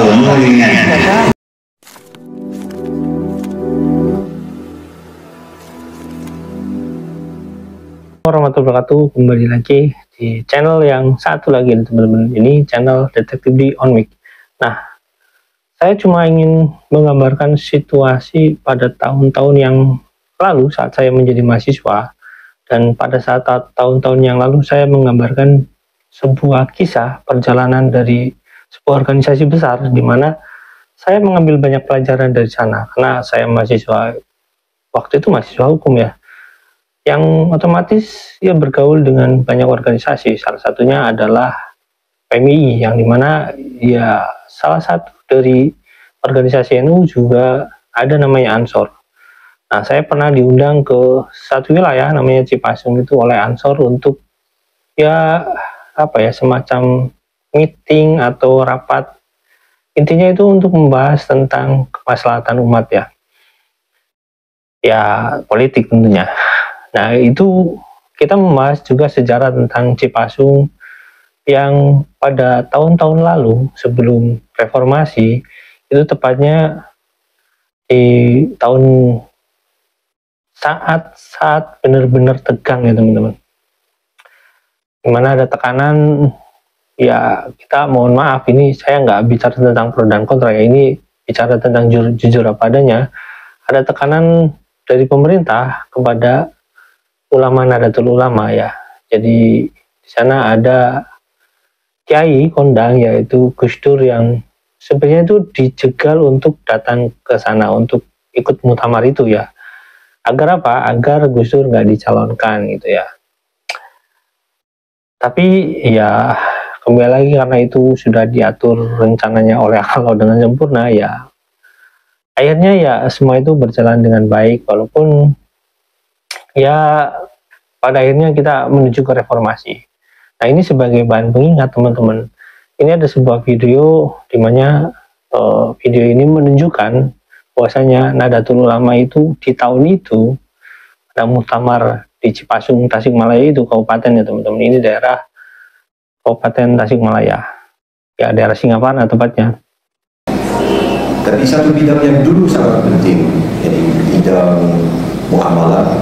omongan. Warahmatullahi wabarakatuh, kembali lagi di channel yang satu lagi teman-teman. Ini channel Detektif di On Mic. Nah, saya cuma ingin menggambarkan situasi pada tahun-tahun yang lalu saat saya menjadi mahasiswa, dan pada saat tahun-tahun yang lalu saya menggambarkan sebuah kisah perjalanan dari sebuah organisasi besar di mana saya mengambil banyak pelajaran dari sana, karena saya mahasiswa, waktu itu mahasiswa hukum ya, yang otomatis ya bergaul dengan banyak organisasi. Salah satunya adalah PMI, yang dimana ya salah satu dari organisasi NU juga ada namanya Ansor. Nah, saya pernah diundang ke satu wilayah namanya Cipasung itu oleh Ansor untuk ya apa ya, semacam meeting atau rapat. Intinya itu untuk membahas tentang kemaslahatan umat ya politik tentunya. Nah, itu kita membahas juga sejarah tentang Cipasung yang pada tahun-tahun lalu sebelum reformasi, itu tepatnya di tahun saat benar-benar tegang ya teman-teman, dimana ada tekanan. Ya, kita mohon maaf, ini saya nggak bicara tentang pro dan kontra ya, ini bicara tentang jujur apa adanya. Ada tekanan dari pemerintah kepada ulama Nahdlatul Ulama ya. Jadi di sana ada kiai kondang yaitu Gus Dur yang sebenarnya itu dijegal untuk datang ke sana untuk ikut muktamar itu ya. Agar apa? Agar Gus Dur nggak dicalonkan gitu ya. Tapi ya kembali lagi, karena itu sudah diatur rencananya oleh Allah dengan sempurna ya. Akhirnya ya semua itu berjalan dengan baik, walaupun ya pada akhirnya kita menuju ke reformasi. Nah, ini sebagai bahan pengingat teman-teman, ini ada sebuah video di mana video ini menunjukkan bahwasanya Nahdlatul Ulama itu di tahun itu ada muktamar di Cipasung, Tasikmalaya itu kabupaten ya teman-teman. Ini daerah Kabupaten Tasikmalaya ya, daerah Singaparna tepatnya. Tapi satu bidang yang dulu sangat penting, jadi bidang muamalah.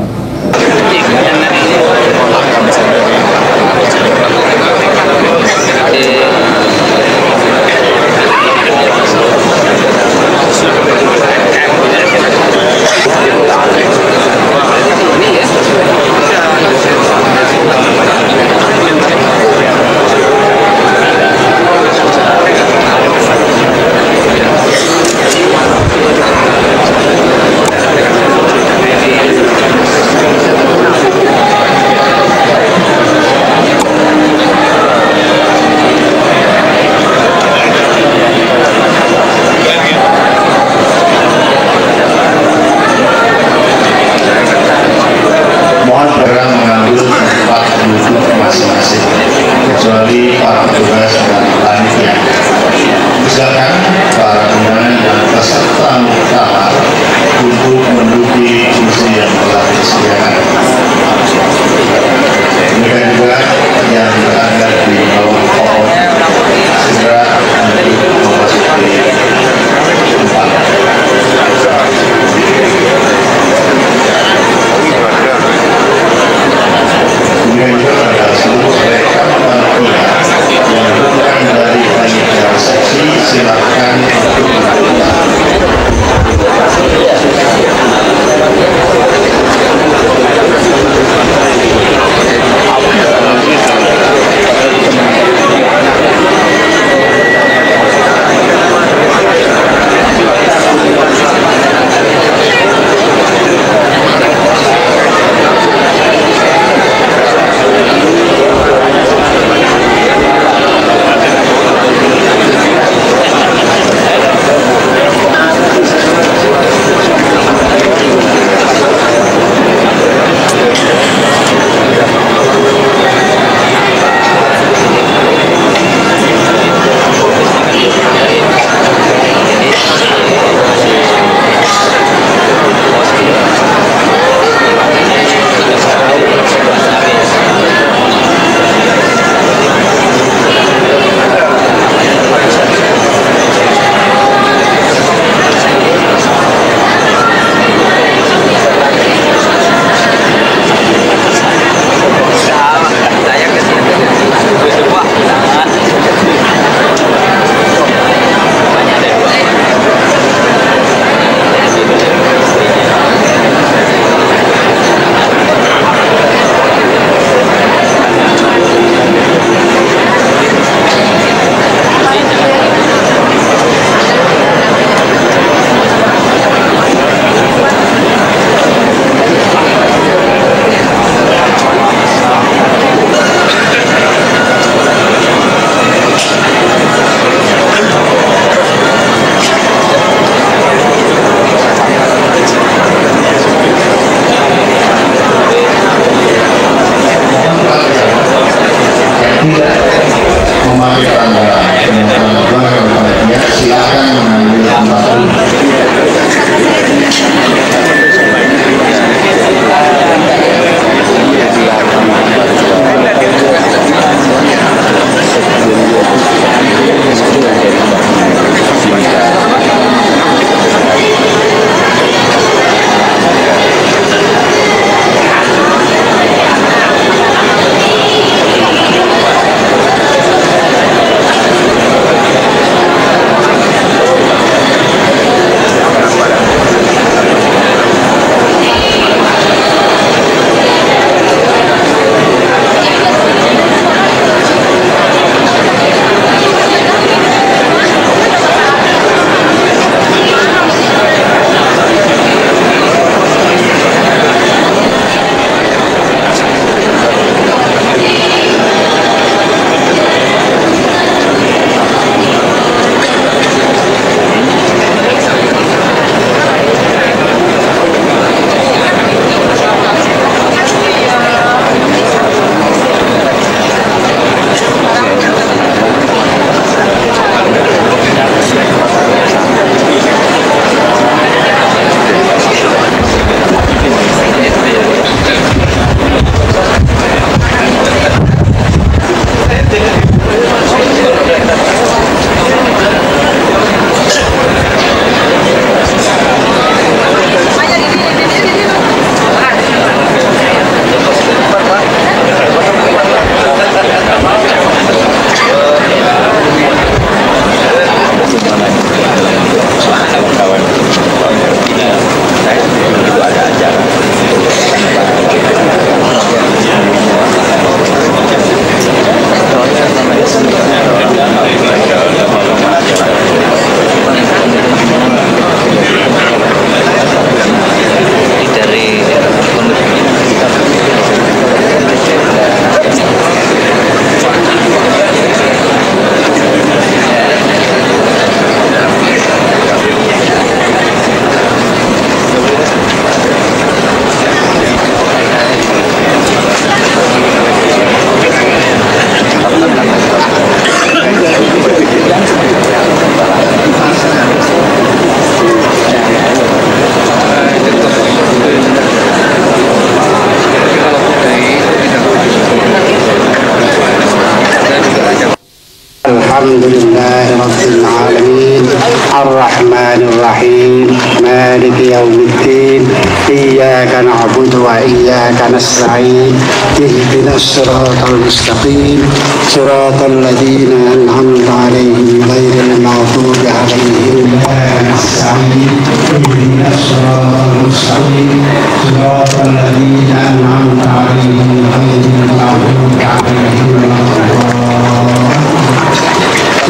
Alhamdulillahi Rabbil Alamin Ar-Rahmanir Rahim Maliki Yawmiddin Iyyaka na'budu wa iyyaka nasta'in Ihdinas siratal mustaqim Siratal ladzina an'amta 'alaihim ghairil maghdubi 'alaihim waladdallin Ihdinas siratal mustaqim Siratal ladzina an'amta 'alaihim ghairil maghdubi 'alaihim waladdallin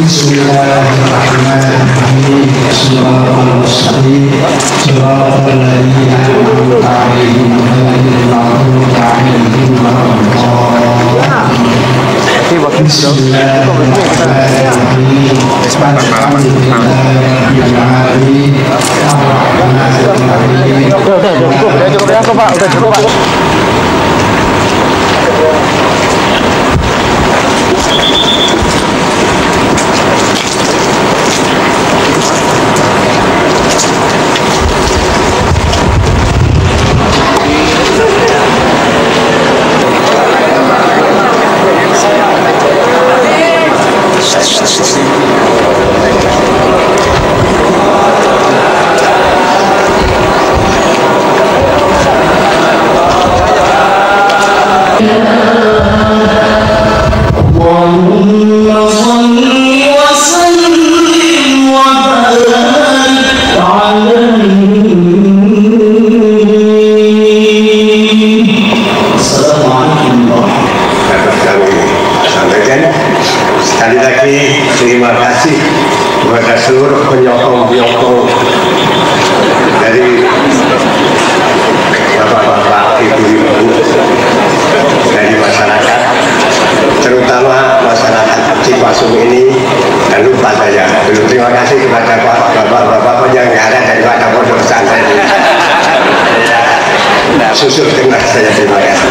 Bismillahirrahmanirrahim Siratal mustaqim Siratal ladzina an'amta 'alaihim ghairil maghdubi 'alaihim waladdallin Bismillahirrahmanirrahim Alhamdulillahirabbil alamin Udah cukup Pak. Sekali lagi terima kasih kepada seluruh penyokong-penyokong dari bapak-bapak, ibu-ibu dari masyarakat, terutama masyarakat Cipasung ini. Dan lupa saya belum terima kasih kepada bapak-bapak yang ada daripada pondok pesantren ini. Susuk dengar saya terima kasih.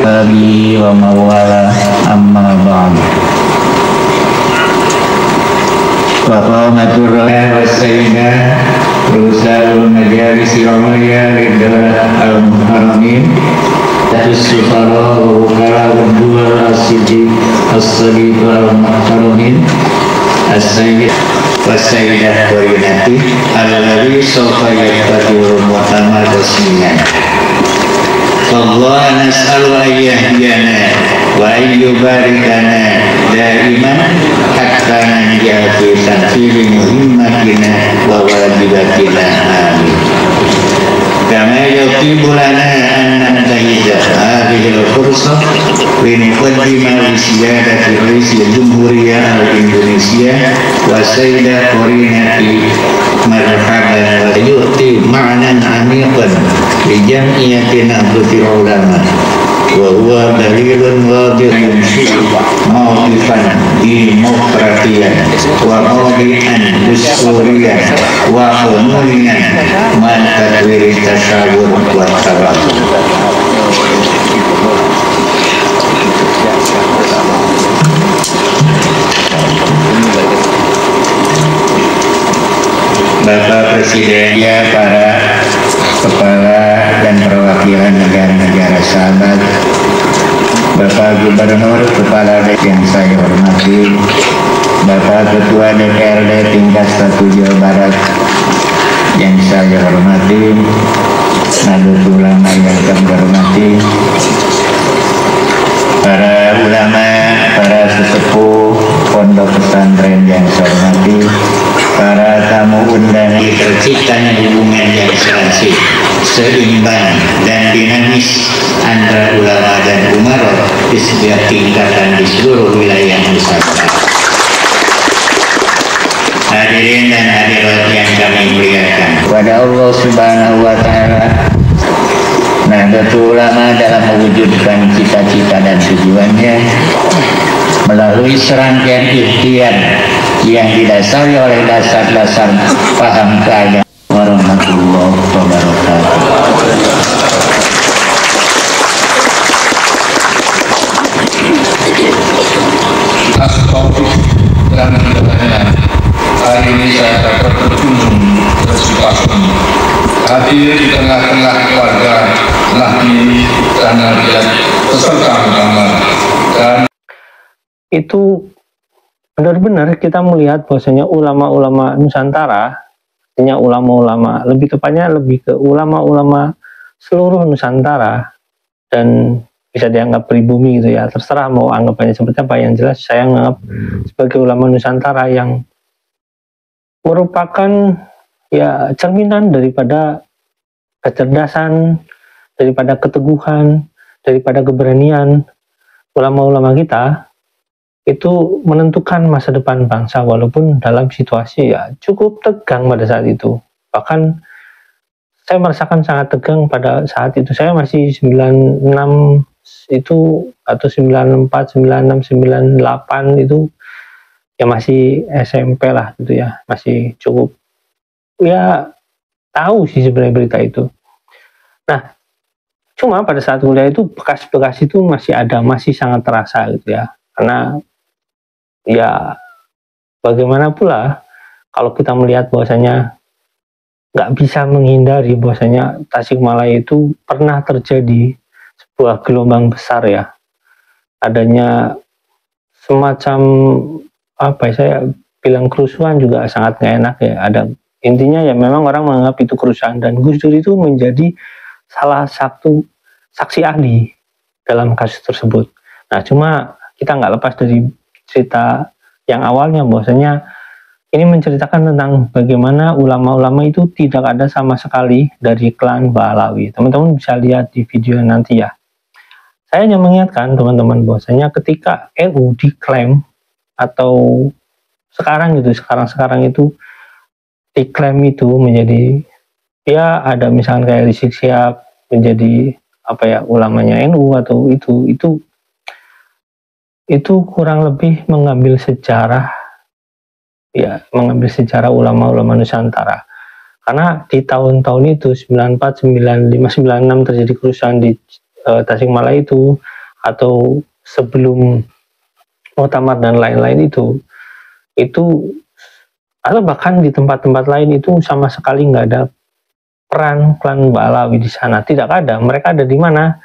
Nabi wa mawala amma ba'd wa qamatur rahmah wa sayyidah Rusalul majalisi wa maya ridha al-muharramin Tatusufara wa wukara wa duwal as-siddiq as-sadiq al-muharramin as-sayyid wa sayyidah Qarinati al-ladhi sofa yakbatul mu'tamad asmiyan Allah nas'alu ayyahdiyana wa ayyubarikana daiman hatta nanjah fi tanfiri muhimmatina wa wajibatina amin. Kama yaqibu lana an nantahiza hadhihi al-fursah linuqaddima li siyadati Rais Jamhuriyah Indonesia wa sayyidah Qarinati marhaban wa yu'ti ma'nan 'amiqan li jam'iyatina Nahdlatul Ulama wa huwa dalilun wadihun mawqifan demokratiyan wa mawdi'an dusturiyan wa qanuniyan man tadwiri tasyawur wa tabaruq. Bapak Presiden, ya para kepala dan perwakilan negara-negara sahabat, Bapak Gubernur, Kepala Daerah yang saya hormati, Bapak Ketua DPRD tingkat 1 Jawa Barat yang saya hormati, Nahdlatul Ulama yang kami hormati, para ulama, para sesepuh pondok pesantren yang saya hormati, para tamu undangan, terciptanya hubungan yang serasi, seimbang dan dinamis antara ulama dan umarok di setiap tingkatan di seluruh wilayah Nusantara. Hadirin dan hadirat yang kami muliakan, kepada Allah Subhanahu wa Ta'ala, Nahdlatul Ulama dalam mewujudkan cita-cita dan tujuannya melalui serangkaian ikhtiar yang didasari oleh dasar-dasar paham keagamaan. Warahmatullahi wabarakatuh. Dan hari ini saya dapat berkunjung ke Cipasung hadir di tengah-tengah keluarga Nabi dan Nabiat peserta utama. Dan itu benar-benar kita melihat bahwasanya ulama-ulama Nusantara, artinya ulama-ulama, lebih tepatnya lebih ke ulama-ulama seluruh Nusantara, dan bisa dianggap pribumi gitu ya, terserah mau anggapannya seperti apa. Yang jelas saya menganggap sebagai ulama Nusantara yang merupakan ya cerminan daripada kecerdasan, daripada keteguhan, daripada keberanian ulama-ulama kita, itu menentukan masa depan bangsa walaupun dalam situasi ya cukup tegang pada saat itu. Bahkan saya merasakan sangat tegang pada saat itu. Saya masih 96 itu, atau 94, 96, 98 itu ya masih SMP lah gitu ya. Masih cukup ya tahu sih sebenarnya berita itu. Nah, cuma pada saat kuliah itu bekas-bekas itu masih ada, masih sangat terasa gitu ya. Karena ya bagaimana pula kalau kita melihat bahwasanya nggak bisa menghindari bahwasanya Tasikmalaya itu pernah terjadi sebuah gelombang besar ya, adanya semacam apa ya, saya bilang kerusuhan juga sangat nggak enak ya. Ada intinya ya memang orang menganggap itu kerusuhan, dan Gus Dur itu menjadi salah satu saksi ahli dalam kasus tersebut. Nah, cuma kita nggak lepas dari cerita yang awalnya bahwasanya ini menceritakan tentang bagaimana ulama-ulama itu tidak ada sama sekali dari klan Ba'alawi. Teman-teman bisa lihat di video nanti ya. Saya hanya mengingatkan teman-teman bahwasanya ketika NU diklaim, atau sekarang itu diklaim itu menjadi ya ada misalkan kayak Rizik Syihab menjadi apa ya ulamanya NU, atau itu kurang lebih mengambil sejarah ulama-ulama Nusantara. Karena di tahun-tahun itu 94, 95, 96 terjadi kerusuhan di Tasikmalaya itu, atau sebelum Muktamar dan lain-lain itu, atau bahkan di tempat-tempat lain itu sama sekali nggak ada peran klan Ba'alawi di sana. Tidak ada. Mereka ada di mana?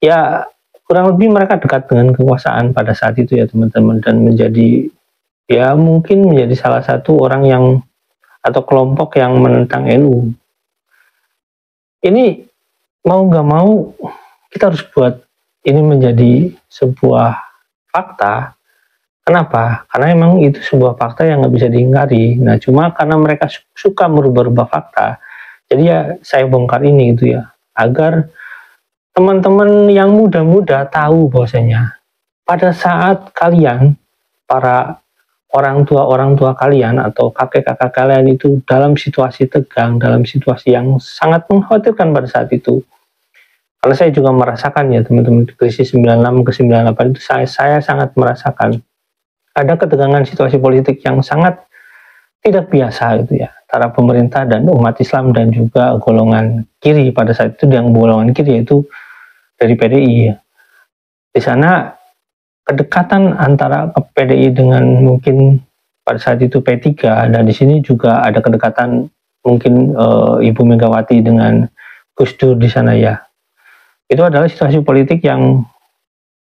Ya kurang lebih mereka dekat dengan kekuasaan pada saat itu ya teman-teman, dan menjadi ya mungkin menjadi salah satu orang yang atau kelompok yang menentang NU. Ini mau nggak mau kita harus buat ini menjadi sebuah fakta. Kenapa? Karena memang itu sebuah fakta yang nggak bisa diingkari. Nah, cuma karena mereka suka merubah-rubah fakta, jadi ya saya bongkar ini gitu ya, agar teman-teman yang muda-muda tahu bahwasanya pada saat kalian, para orang tua kalian atau kakek-kakak kalian itu dalam situasi tegang, dalam situasi yang sangat mengkhawatirkan pada saat itu. Karena saya juga merasakan ya teman-teman, krisis 96 ke 98 itu saya sangat merasakan ada ketegangan situasi politik yang sangat tidak biasa gitu ya, antara pemerintah dan umat Islam dan juga golongan kiri pada saat itu. Yang golongan kiri yaitu dari PDI. Di sana kedekatan antara PDI dengan mungkin pada saat itu P3, dan di sini juga ada kedekatan mungkin Ibu Megawati dengan Gus Dur di sana ya. Itu adalah situasi politik yang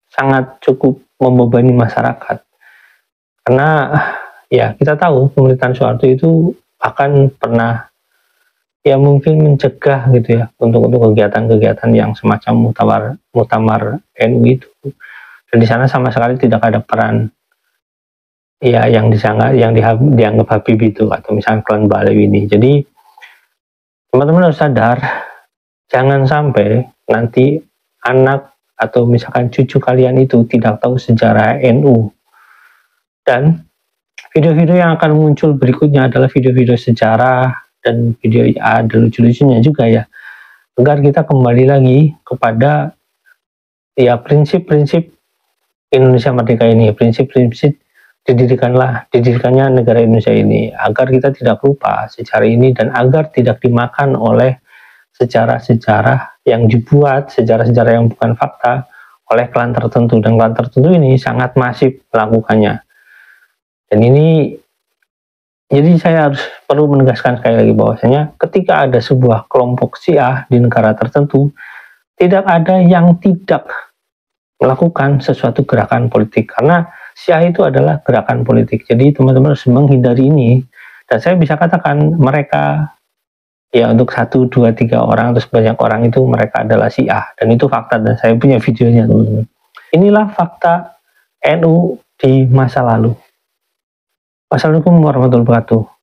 sangat cukup membebani masyarakat. Karena ya kita tahu pemerintahan Soeharto itu akan pernah ya mungkin mencegah gitu ya untuk kegiatan-kegiatan yang semacam muktamar NU itu, dan di sana sama sekali tidak ada peran ya yang dianggap Habibie itu, atau misalnya klan Ba'alawi ini. Jadi teman-teman harus sadar, jangan sampai nanti anak atau misalkan cucu kalian itu tidak tahu sejarah NU. Dan video-video yang akan muncul berikutnya adalah video-video sejarah, dan video ada lucu-lucunya juga ya, agar kita kembali lagi kepada ya prinsip-prinsip Indonesia Merdeka ini, prinsip-prinsip didirikannya negara Indonesia ini, agar kita tidak lupa sejarah ini, dan agar tidak dimakan oleh sejarah-sejarah yang dibuat, sejarah-sejarah yang bukan fakta oleh klan tertentu, dan klan tertentu ini sangat masif melakukannya. Dan ini Jadi saya harus perlu menegaskan sekali lagi bahwasanya ketika ada sebuah kelompok Syiah di negara tertentu, tidak ada yang tidak melakukan sesuatu gerakan politik, karena Syiah itu adalah gerakan politik. Jadi teman-teman harus menghindari ini, dan saya bisa katakan mereka ya untuk 1, 2, 3 orang atau sebanyak orang itu mereka adalah Syiah, dan itu fakta dan saya punya videonya teman-teman. Inilah fakta NU di masa lalu. Wassalamualaikum warahmatullahi wabarakatuh.